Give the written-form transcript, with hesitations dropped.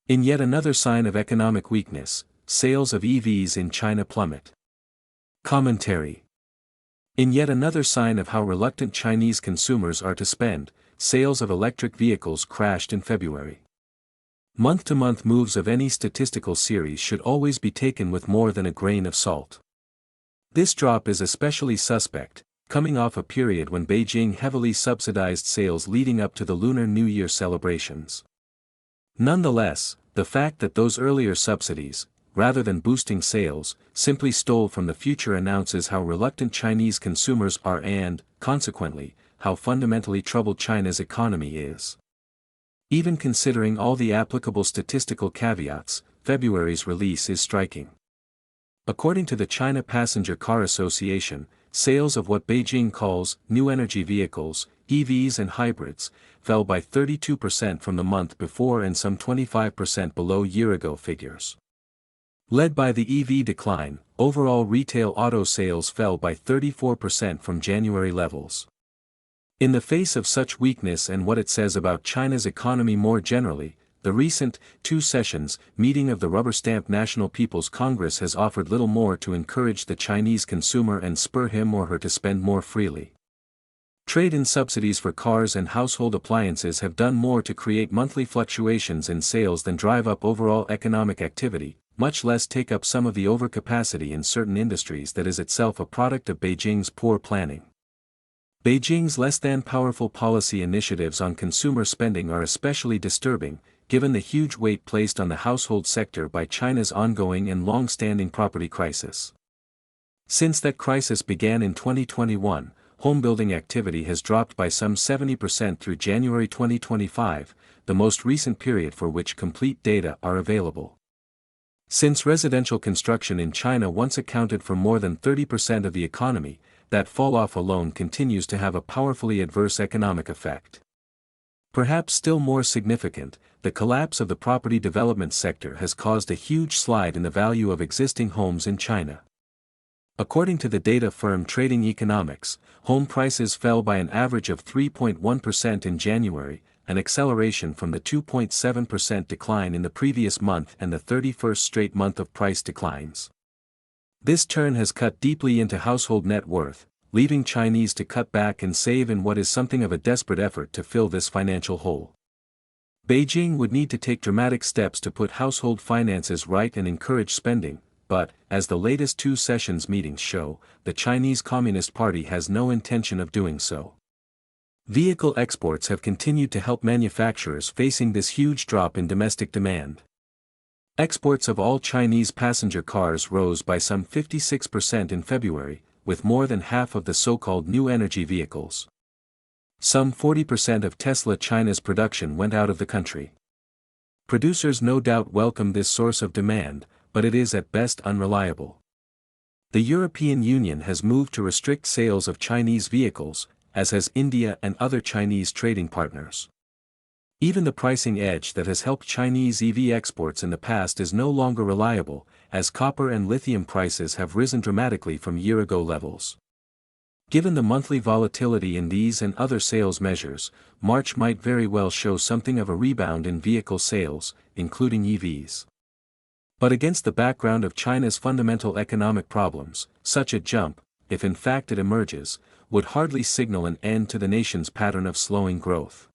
In yet another sign of economic weakness, sales of EVs in China plummet. Commentary. In yet another sign of how reluctant Chinese consumers are to spend, sales of electric vehicles crashed in February. Month-to-month moves of any statistical series should always be taken with more than a grain of salt. This drop is especially suspect, coming off a period when Beijing heavily subsidized sales leading up to the Lunar New Year celebrations. Nonetheless, the fact that those earlier subsidies, rather than boosting sales, simply stole from the future announces how reluctant Chinese consumers are and, consequently, how fundamentally troubled China's economy is. Even considering all the applicable statistical caveats, February's release is striking. According to the China Passenger Car Association, sales of what Beijing calls new energy vehicles, EVs and hybrids, fell by 32% from the month before and some 25% below year-ago figures. Led by the EV decline, overall retail auto sales fell by 34% from January levels. In the face of such weakness and what it says about China's economy more generally, the recent, two-sessions, meeting of the rubber-stamped National People's Congress has offered little more to encourage the Chinese consumer and spur him or her to spend more freely. Trade-in subsidies for cars and household appliances have done more to create monthly fluctuations in sales than drive up overall economic activity, much less take up some of the overcapacity in certain industries that is itself a product of Beijing's poor planning. Beijing's less-than-powerful policy initiatives on consumer spending are especially disturbing, given the huge weight placed on the household sector by China's ongoing and long-standing property crisis. Since that crisis began in 2021, homebuilding activity has dropped by some 70% through January 2025, the most recent period for which complete data are available. Since residential construction in China once accounted for more than 30% of the economy, that fall-off alone continues to have a powerfully adverse economic effect. Perhaps still more significant, the collapse of the property development sector has caused a huge slide in the value of existing homes in China. According to the data firm Trading Economics, home prices fell by an average of 3.1% in January, an acceleration from the 2.7% decline in the previous month and the 31st straight month of price declines. This turn has cut deeply into household net worth, leaving Chinese to cut back and save in what is something of a desperate effort to fill this financial hole. Beijing would need to take dramatic steps to put household finances right and encourage spending, but, as the latest two sessions meetings show, the Chinese Communist Party has no intention of doing so. Vehicle exports have continued to help manufacturers facing this huge drop in domestic demand. Exports of all Chinese passenger cars rose by some 56% in February, with more than half of the so-called new energy vehicles. Some 40% of Tesla China's production went out of the country. Producers no doubt welcome this source of demand, but it is at best unreliable. The European Union has moved to restrict sales of Chinese vehicles, as has India and other Chinese trading partners. Even the pricing edge that has helped Chinese EV exports in the past is no longer reliable, as copper and lithium prices have risen dramatically from year-ago levels. Given the monthly volatility in these and other sales measures, March might very well show something of a rebound in vehicle sales, including EVs. But against the background of China's fundamental economic problems, such a jump, if in fact it emerges, would hardly signal an end to the nation's pattern of slowing growth.